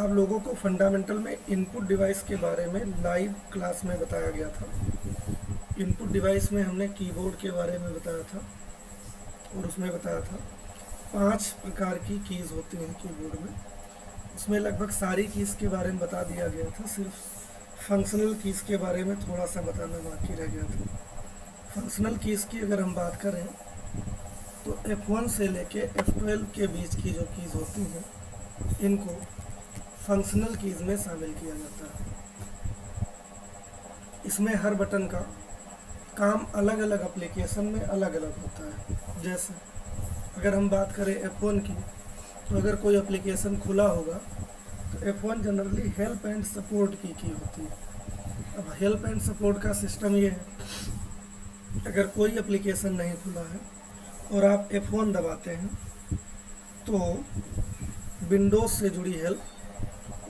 आप लोगों को फंडामेंटल में इनपुट डिवाइस के बारे में लाइव क्लास में बताया गया था। इनपुट डिवाइस में हमने कीबोर्ड के बारे में बताया था और उसमें बताया था 5 प्रकार की कीज़ होती हैं कीबोर्ड में। उसमें लगभग सारी कीज़ के बारे में बता दिया गया था, सिर्फ फंक्शनल कीज़ के बारे में थोड़ा सा बताना बाकी रह गया था। फंक्शनल कीज़ की अगर हम बात करें तो F1 से लेके F12 के बीच की जो कीज़ होती हैं इनको फंक्शनल कीज़ में शामिल किया जाता है। इसमें हर बटन का काम अलग अलग एप्लीकेशन में अलग अलग होता है। जैसे अगर हम बात करें F1 की, तो अगर कोई एप्लीकेशन खुला होगा तो F1 generally help and support की होती है। अब हेल्प एंड सपोर्ट का सिस्टम ये है, अगर कोई एप्लीकेशन नहीं खुला है और आप F1 दबाते हैं तो विंडोज़ से जुड़ी हेल्प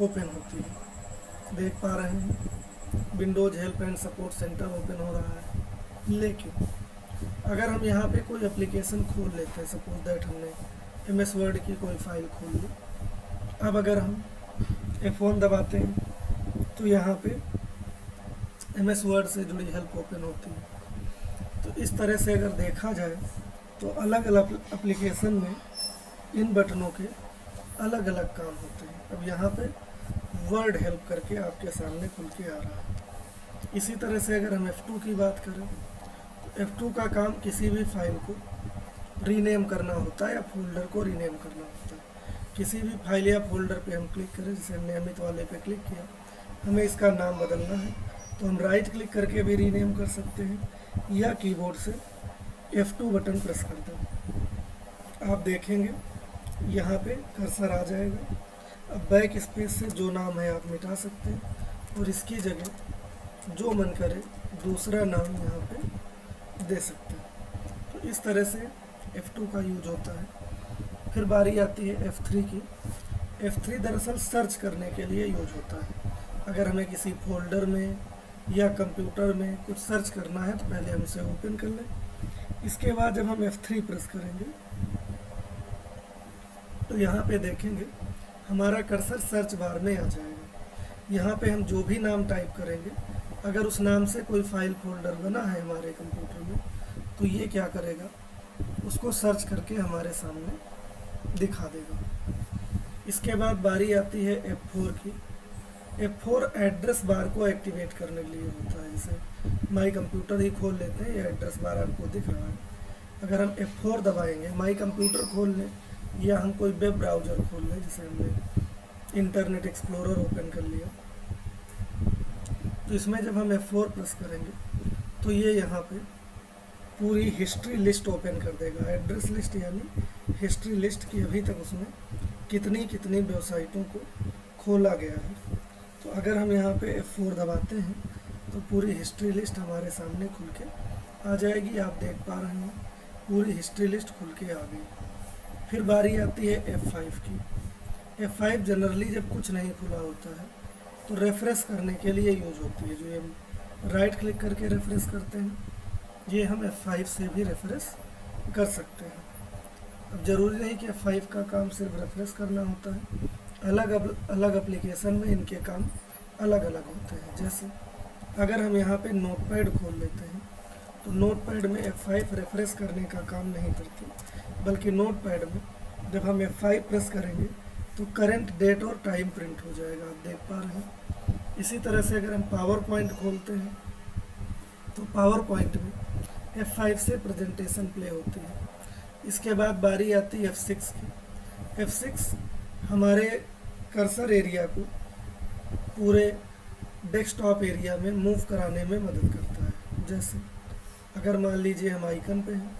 ओपन होती है। देख पा रहे हैं Windows help and support centre open हो रहा है। लेकिन अगर हम यहाँ पे कोई एप्लीकेशन खोल लेते हैं, सपोज दैट हमने MS वर्ड की कोई फाइल खोल ली, अब अगर हम F1 दबाते हैं तो यहाँ पे MS वर्ड से जुड़ी हेल्प ओपन होती है। तो इस तरह से अगर देखा जाए तो अलग अलग एप्लीकेशन में इन बटनों के अलग अलग काम होते हैं। अब यहाँ पे वर्ड हेल्प करके आपके सामने खुल के आ रहा है। इसी तरह से अगर हम F2 की बात करें तो F2 का काम किसी भी फाइल को रीनेम करना होता है या फोल्डर को रीनेम करना होता है। किसी भी फाइल या फोल्डर पे हम क्लिक करें, जैसे हमने नियमित वाले पे क्लिक किया, हमें इसका नाम बदलना है तो हम राइट क्लिक करके भी रीनेम कर सकते हैं या कीबोर्ड से F2 बटन प्रेस कर दें। आप देखेंगे यहाँ पे कर्सर आ जाएगा। अब बैक स्पेस से जो नाम है आप मिटा सकते हैं और इसकी जगह जो मन करे दूसरा नाम यहाँ पे दे सकते हैं। तो इस तरह से F2 का यूज होता है। फिर बारी आती है F3 की। F3 दरअसल सर्च करने के लिए यूज होता है। अगर हमें किसी फोल्डर में या कंप्यूटर में कुछ सर्च करना है तो पहले हम इसे ओपन कर लें। इसके बाद जब हम F3 प्रेस करेंगे तो यहाँ पे देखेंगे हमारा कर्सर सर्च बार में आ जाएगा। यहाँ पे हम जो भी नाम टाइप करेंगे, अगर उस नाम से कोई फाइल फोल्डर बना है हमारे कंप्यूटर में तो ये क्या करेगा, उसको सर्च करके हमारे सामने दिखा देगा। इसके बाद बारी आती है F4 की। F4 एड्रेस बार को एक्टिवेट करने के लिए होता है। जैसे माई कंप्यूटर ही खोल लेते हैं, ये एड्रेस बार आपको दिख रहा है। अगर हम F4 दबाएंगे, माई कंप्यूटर खोल लें या हम कोई वेब ब्राउज़र खोल लें, जैसे हमने इंटरनेट एक्सप्लोरर ओपन कर लिया, तो इसमें जब हम F4 प्रेस करेंगे तो ये यहाँ पे पूरी हिस्ट्री लिस्ट ओपन कर देगा। एड्रेस लिस्ट यानी हिस्ट्री लिस्ट की अभी तक उसमें कितनी कितनी वेबसाइटों को खोला गया है। तो अगर हम यहाँ पे F4 दबाते हैं तो पूरी हिस्ट्री लिस्ट हमारे सामने खुल के आ जाएगी। आप देख पा रहे हैं पूरी हिस्ट्री लिस्ट खुल के आ गई। फिर बारी आती है F5 की। F5 जनरली जब कुछ नहीं खुला होता है तो रेफ़रेश करने के लिए यूज होती है। जो हम राइट क्लिक करके रेफ़रेश करते हैं, ये हम F5 से भी रेफ़रेश कर सकते हैं। अब ज़रूरी नहीं कि F5 का काम सिर्फ रेफ़रेश करना होता है, अलग अलग एप्लीकेशन में इनके काम अलग अलग होते हैं। जैसे अगर हम यहाँ पे नोटपैड खोल लेते हैं तो नोटपैड में F5 रेफ़रेश करने का काम नहीं करती, बल्कि नोटपैड में जब हम F5 प्रेस करेंगे तो करंट डेट और टाइम प्रिंट हो जाएगा। आप देख पा रहे हैं। इसी तरह से अगर हम पावर पॉइंट खोलते हैं तो पावर पॉइंट में F5 से प्रेजेंटेशन प्ले होती है। इसके बाद बारी आती है F6 की। F6 हमारे कर्सर एरिया को पूरे डेस्कटॉप एरिया में मूव कराने में मदद करता है। जैसे अगर मान लीजिए हम आइकन पे हैं,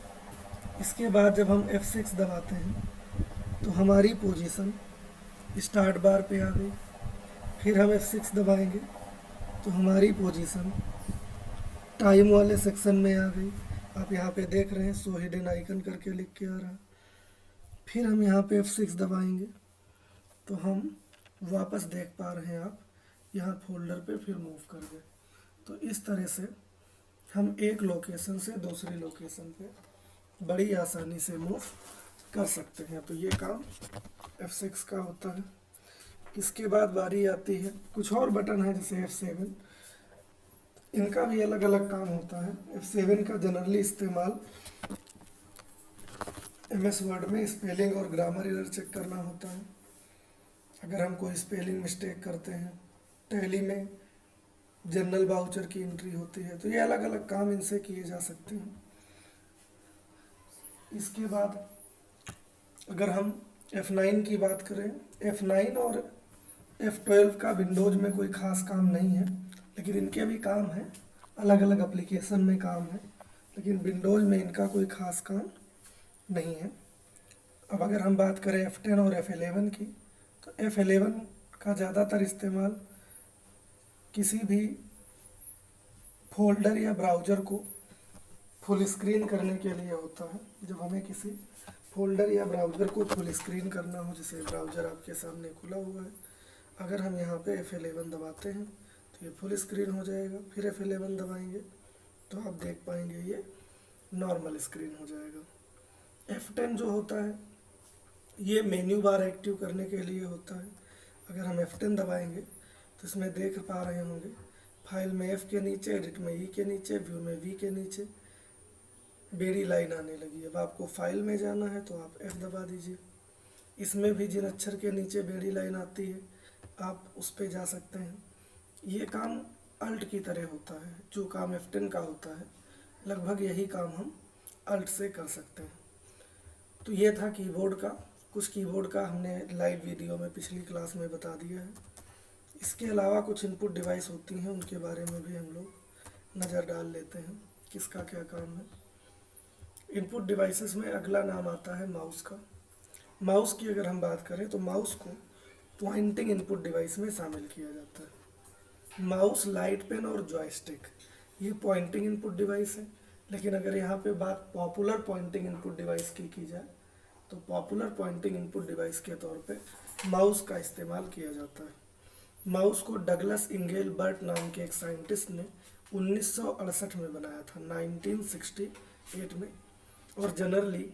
इसके बाद जब हम F6 दबाते हैं तो हमारी पोजीशन स्टार्ट बार पे आ गई। फिर हम F6 दबाएंगे तो हमारी पोजीशन टाइम वाले सेक्शन में आ गई। आप यहाँ पे देख रहे हैं शो हिडन आइकन करके लिख के आ रहा है। फिर हम यहाँ पे F6 दबाएंगे तो हम वापस देख पा रहे हैं आप यहाँ फोल्डर पे फिर मूव कर गए। तो इस तरह से हम एक लोकेशन से दूसरी लोकेशन पे बड़ी आसानी से मूव कर सकते हैं। तो ये काम F6 का होता है। इसके बाद बारी आती है कुछ और बटन है जैसे F7। इनका भी अलग अलग काम होता है। F7 का जनरली इस्तेमाल MS वर्ड में स्पेलिंग और ग्रामर एरर चेक करना होता है। अगर हम कोई स्पेलिंग मिस्टेक करते हैं, टैली में जनरल वाउचर की एंट्री होती है, तो ये अलग अलग काम इनसे किए जा सकते हैं। इसके बाद अगर हम F9 की बात करें, F9 और F12 का विंडोज में कोई खास काम नहीं है, लेकिन इनके भी काम है, अलग अलग एप्लीकेशन में काम है, लेकिन विंडोज में इनका कोई खास काम नहीं है। अब अगर हम बात करें F10 और F11 की, तो F11 का ज़्यादातर इस्तेमाल किसी भी फोल्डर या ब्राउज़र को फुल स्क्रीन करने के लिए होता है। जब हमें किसी फोल्डर या ब्राउज़र को फुल स्क्रीन करना हो, जैसे ब्राउज़र आपके सामने खुला हुआ है, अगर हम यहाँ पे F11 दबाते हैं तो ये फुल स्क्रीन हो जाएगा। फिर F11 दबाएंगे तो आप देख पाएंगे ये नॉर्मल स्क्रीन हो जाएगा। F10 जो होता है ये मेन्यू बार एक्टिव करने के लिए होता है। अगर हम F10 दबाएंगे तो इसमें देख पा रहे होंगे, फाइल में F के नीचे, एडिट में E के नीचे, व्यू में V के नीचे बेड़ी लाइन आने लगी। अब आपको फाइल में जाना है तो आप F दबा दीजिए। इसमें भी जिन अक्षर के नीचे बेड़ी लाइन आती है आप उस पर जा सकते हैं। ये काम अल्ट की तरह होता है, जो काम F10 का होता है लगभग यही काम हम अल्ट से कर सकते हैं। तो ये था कीबोर्ड का। कुछ कीबोर्ड का हमने लाइव वीडियो में पिछली क्लास में बता दिया है। इसके अलावा कुछ इनपुट डिवाइस होती हैं, उनके बारे में भी हम लोग नज़र डाल लेते हैं किसका क्या काम है। इनपुट डिवाइसेस में अगला नाम आता है माउस का। माउस की अगर हम बात करें तो माउस को पॉइंटिंग इनपुट डिवाइस में शामिल किया जाता है। माउस, लाइट पेन और जॉयस्टिक ये पॉइंटिंग इनपुट डिवाइस है। लेकिन अगर यहाँ पे बात पॉपुलर पॉइंटिंग इनपुट डिवाइस की जाए तो पॉपुलर पॉइंटिंग इनपुट डिवाइस के तौर पे माउस का इस्तेमाल किया जाता है। माउस को डगलस इंगेलबर्ट नाम के एक साइंटिस्ट ने 1968 में बनाया था, 1968 में। और जनरली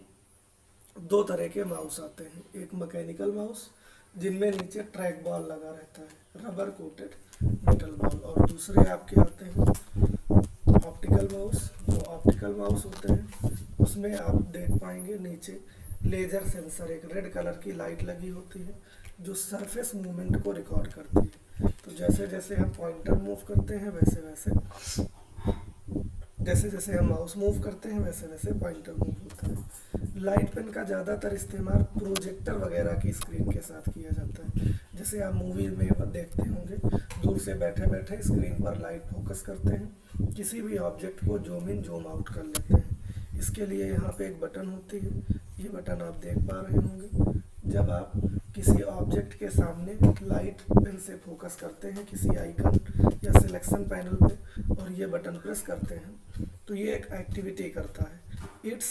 दो तरह के माउस आते हैं, एक मैकेनिकल माउस जिनमें नीचे ट्रैक बॉल लगा रहता है, रबर कोटेड मेटल बॉल, और दूसरे आपके आते हैं ऑप्टिकल माउस। जो ऑप्टिकल माउस होते हैं उसमें आप देख पाएंगे नीचे लेजर सेंसर, एक रेड कलर की लाइट लगी होती है जो सरफेस मूवमेंट को रिकॉर्ड करती है। तो जैसे जैसे हम पॉइंटर मूव करते हैं जैसे जैसे हम माउस मूव करते हैं वैसे वैसे पॉइंटर मूव होता है। लाइट पेन का ज़्यादातर इस्तेमाल प्रोजेक्टर वगैरह की स्क्रीन के साथ किया जाता है। जैसे आप मूवी में देखते होंगे, दूर से बैठे बैठे स्क्रीन पर लाइट फोकस करते हैं, किसी भी ऑब्जेक्ट को जूम इन जूम आउट कर लेते हैं। इसके लिए यहाँ पे एक बटन होती है, ये बटन आप देख पा रहे होंगे। जब आप किसी ऑब्जेक्ट के सामने लाइट पेन से फोकस करते हैं किसी आइकन या सिलेक्शन पैनल पे और ये बटन प्रेस करते हैं तो ये एक एक्टिविटी करता है। It's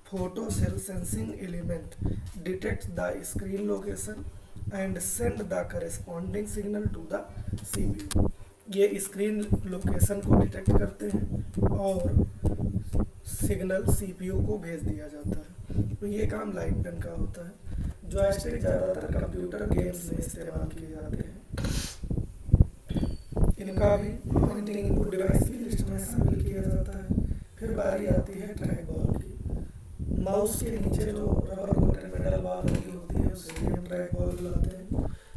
photo cell sensing element detect the screen location and send the corresponding signal to the CPU। ये स्क्रीन लोकेशन को डिटेक्ट करते हैं और सिग्नल CPU को भेज दिया जाता है। तो ये काम लाइट पेन का होता है। जॉयस्टिक ज़्यादातर कंप्यूटर गेम्स में इस्तेमाल किए जाते हैं। इनका भी पॉइंटिंग इनपुट डिवाइस की लिस्ट में शामिल किया जाता है। फिर बारी आती है ट्रैक बॉल की। माउस के नीचे जो रबर कोटेड मेटल बॉल लगी होती है उसे हम ट्रैक बॉल बुलाते हैं।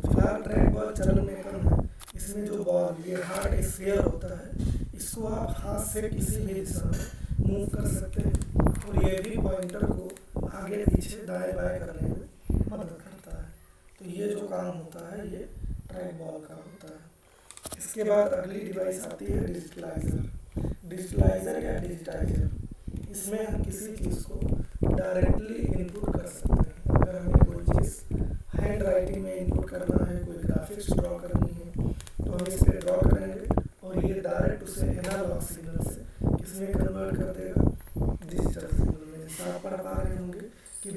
फिलहाल ट्रैक बॉल चलन में कम है। इसमें जो बॉल ये हार्ड स्फीयर होता है, इसको आप हाथ से किसी भी दिशा में मूव कर सकते हैं और ये भी पॉइंटर को आगे पीछे दाएं बाएं करने में मदद करता है। तो ये जो काम होता है ये ट्रैक बॉल का होता है। इसके बाद अगली डिवाइस आती है डिजिटलाइजर। डिजिटलाइजर या डिजिटाइजर, इसमें हम किसी चीज़ को डायरेक्टली इनपुट कर सकते हैं। अगर हमें कोई चीज़ हैंड राइटिंग में इनपुट करना है, कोई ग्राफिक्स ड्रॉ करनी है, तो हम इस पर ड्रॉ करेंगे और ये डायरेक्ट उसे एनालॉग सिग्नल से किसमें कन्वर्ट कर देगा, डिजिटल सिग्नल में। जैसा आप पढ़ पा रहे होंगे कि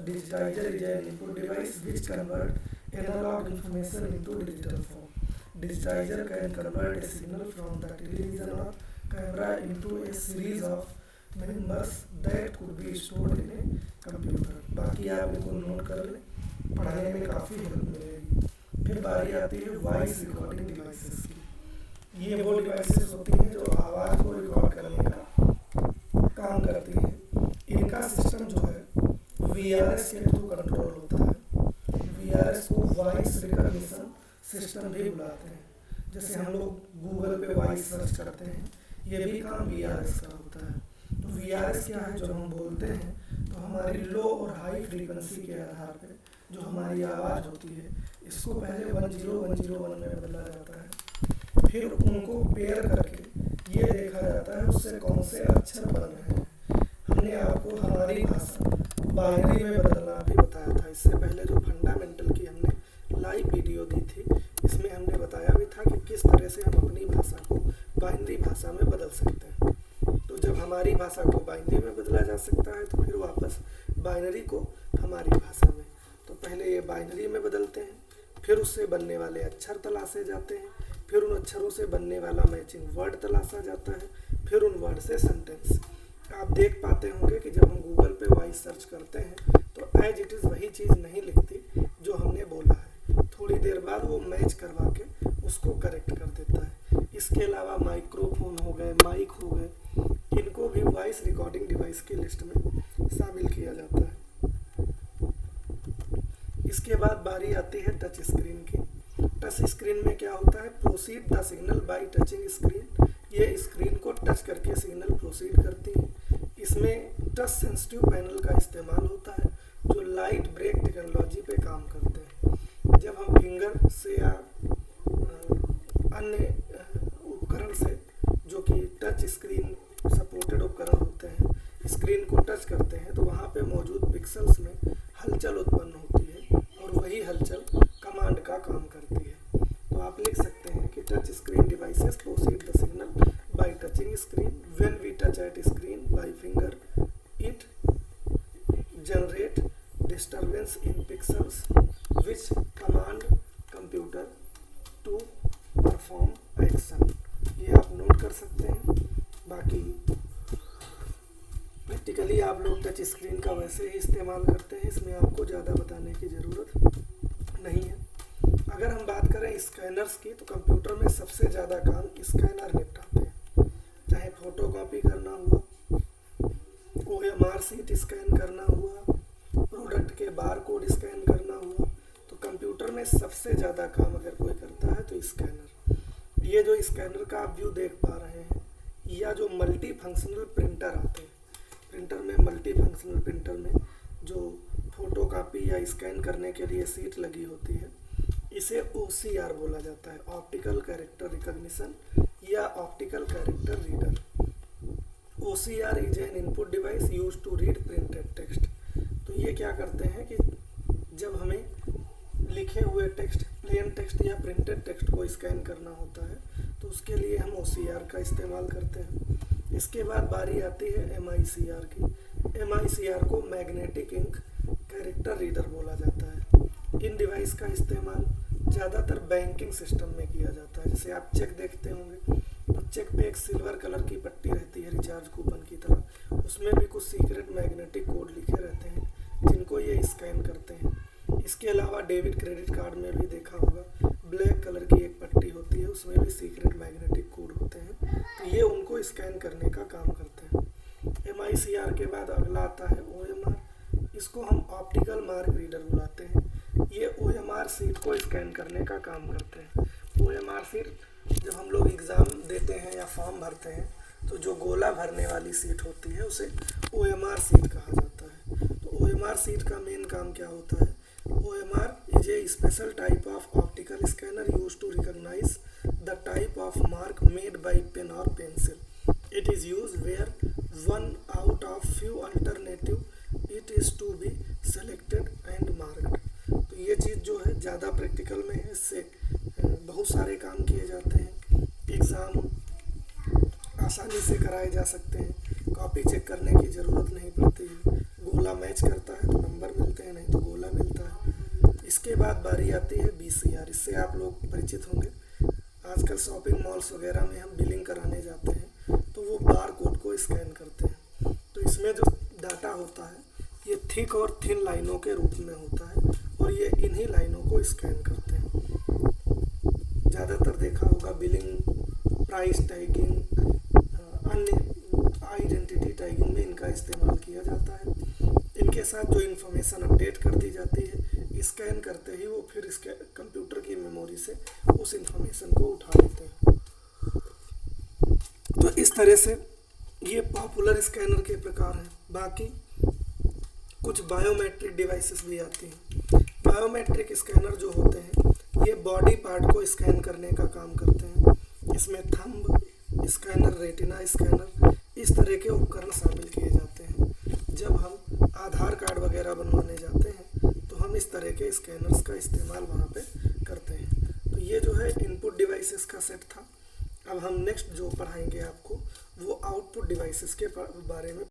digitizer is an input device which convert analog information into digital form. Digitizer can convert a signal from the television or camera into a series of numbers that could be stored in a computer. बाकी आप इनको note कर लें, पढ़ने में काफ़ी help मिलेगी। फिर बारी आती है वॉइस रिकॉर्डिंग डिवाइसेस की। ये वो डिवाइसेस होती हैं जो आवाज़ को रिकॉर्ड करने का काम करती हैं। इनका सिस्टम जो है वीआरएस के थ्रू कंट्रोल होता है। वीआरएस को वॉइस रिकॉग्निशन सिस्टम भी बुलाते हैं। जैसे हम लोग गूगल पे वॉइस सर्च करते हैं, ये भी काम वीआरएस का होता है। तो वीआरएस क्या है, जब हम बोलते हैं तो हमारी लो और हाई फ्रीक्वेंसी के आधार पे जो हमारी आवाज़ होती है, इसको पहले 10101 में बदला जाता है। फिर उनको पेयर करके ये देखा जाता है उससे कौन से अक्षर बन रहे हैं। हमने आपको हमारी भाषा बाइनरी में बदलना भी बताया था। इससे पहले जो फंडामेंटल की हमने लाइव वीडियो दी थी, इसमें हमने बताया भी था कि किस तरह से हम अपनी भाषा को बाइनरी भाषा में बदल सकते हैं। तो जब हमारी भाषा को बाइनरी में बदला जा सकता है तो फिर वापस बाइनरी को हमारी भाषा में, तो पहले ये बाइनरी में बदलते हैं, फिर उससे बनने वाले अक्षर तलाशे जाते हैं, फिर उन अक्षरों से बनने वाला मैचिंग वर्ड तलाशा जाता है, फिर उन वर्ड से सेंटेंस। आप देख पाते होंगे कि जब हम गूगल पे वॉइस सर्च करते हैं तो एज इट इज़ वही चीज़ नहीं लिखती जो हमने बोला है। थोड़ी देर बाद वो मैच करवा के उसको करेक्ट कर देता है। इसके अलावा माइक्रोफोन हो गए, माइक हो गए, इनको भी वॉइस रिकॉर्डिंग डिवाइस की लिस्ट में शामिल किया जाता है। इसके बाद बारी आती है टच स्क्रीन की। टच स्क्रीन में क्या होता है, proceed the signal by touching screen. ये स्क्रीन को टच करके सिग्नल प्रोसीड करती है। इसमें टच सेंसिटिव पैनल का इस्तेमाल होता है जो लाइट ब्रेक टेक्नोलॉजी पे काम करते हैं। जब हम फिंगर से या अन्य उपकरण से, जो कि टच स्क्रीन सपोर्टेड उपकरण होते हैं, स्क्रीन को टच करते हैं तो वहाँ पे मौजूद पिक्सल्स में हलचल उत्पन्न होती है और वही हलचल कमांड का काम करती है। तो आप लिख सकते हैं कि touch screen devices proceed the signal by touching screen. When we touch at screen by finger it generate disturbance in pixels which command computer to perform action. ये आप नोट कर सकते हैं। बाकी प्रैक्टिकली आप लोग टच स्क्रीन का वैसे ही इस्तेमाल करते हैं, इसमें आपको ज़्यादा बताने की ज़रूरत नहीं है। अगर हम बात करें स्कैनर्स की, तो कंप्यूटर में सबसे ज़्यादा काम स्कैनर निपटाते हैं। चाहे फोटो कॉपी करना हुआ, OMR शीट स्कैन करना हुआ, प्रोडक्ट के बार कोड स्कैन करना हुआ, तो कंप्यूटर में सबसे ज़्यादा काम अगर कोई करता है तो स्कैनर। ये जो स्कैनर का आप व्यू देख पा रहे हैं, या जो मल्टी फंक्शनल प्रिंटर आते हैं, प्रिंटर में मल्टी फंक्शनल प्रिंटर में जो फोटो कॉपी या स्कैन करने के लिए शीट लगी होती है, इसे OCR बोला जाता है, ऑप्टिकल कैरेक्टर रिकॉग्निशन या optical character reader. OCR is an input device use to read printed text. तो ये क्या करते हैं कि जब हमें लिखे हुए टेक्स्ट, प्लेन टेक्स्ट या प्रिंटेड टेक्स्ट को स्कैन करना होता है तो उसके लिए हम OCR का इस्तेमाल करते हैं। इसके बाद बारी आती है MICR की। MICR को मैग्नेटिक इंक कैरेक्टर रीडर बोला जाता है। इन डिवाइस का इस्तेमाल ज़्यादातर बैंकिंग सिस्टम में किया जाता है। जैसे आप चेक देखते होंगे तो चेक पे एक सिल्वर कलर की पट्टी रहती है रिचार्ज कूपन की तरह, उसमें भी कुछ सीक्रेट मैग्नेटिक कोड लिखे रहते हैं जिनको ये स्कैन करते हैं। इसके अलावा डेबिट क्रेडिट कार्ड में भी देखा होगा ब्लैक कलर की एक पट्टी होती है, उसमें भी सीक्रेट मैग्नेटिक कोड होते हैं, तो ये उनको स्कैन करने का काम करते हैं। MICR के बाद अगला आता है OMR। इसको हम ऑप्टिकल मार्क रीडर बुलाते हैं। ये OMR शीट को स्कैन करने का काम करते हैं। OMR शीट जब हम लोग एग्ज़ाम देते हैं या फॉर्म भरते हैं तो जो गोला भरने वाली सीट होती है उसे OMR शीट कहा जाता है। तो OMR शीट का मेन काम क्या होता है, OMR is a special type of optical scanner used to recognize the type of mark made by pen or pencil. It is used where one out of few alternative it is to be selected and marked. तो ये चीज़ जो है ज़्यादा practical में है, इससे बहुत सारे काम किए जाते हैं। एग्ज़ाम आसानी से कराए जा सकते हैं, कॉपी चेक करने की ज़रूरत नहीं पड़ती है, गोला मैच करता है तो नंबर मिलते हैं, नहीं तो गोला मिलता है। इसके बाद बारी आती है BCR। इससे आप लोग परिचित होंगे। आजकल शॉपिंग मॉल्स वगैरह में हम बिलिंग कराने जाते हैं तो वो बार कोड को स्कैन करते हैं। तो इसमें जो डाटा होता है ये थिक और थिन लाइनों के रूप में होता है और ये इन्हीं लाइनों को स्कैन करते हैं। ज़्यादातर देखा होगा बिलिंग, प्राइस टैगिंग, अन्य आइडेंटिटी टैगिंग में इनका इस्तेमाल किया जाता है। इनके साथ जो इन्फॉर्मेशन अपडेट कर दी जाती है, स्कैन करते ही वो फिर इसके कंप्यूटर की मेमोरी से उस इन्फॉर्मेशन को उठा लेते हैं। तो इस तरह से ये पॉपुलर स्कैनर के प्रकार हैं। बाकी कुछ बायोमेट्रिक डिवाइसेस भी आती हैं। बायोमेट्रिक स्कैनर जो होते हैं ये बॉडी पार्ट को स्कैन करने का काम करते हैं। इसमें थंब स्कैनर, रेटिना स्कैनर, इस तरह के उपकरण शामिल किए जाते हैं। जब हम आधार कार्ड वगैरह बनवाने जाते हैं तो हम इस तरह के स्कैनर्स का इस्तेमाल वहाँ पे करते हैं। तो ये जो है इनपुट डिवाइसेस का सेट था। अब हम नेक्स्ट जो पढ़ाएंगे आपको वो आउटपुट डिवाइसेस के बारे में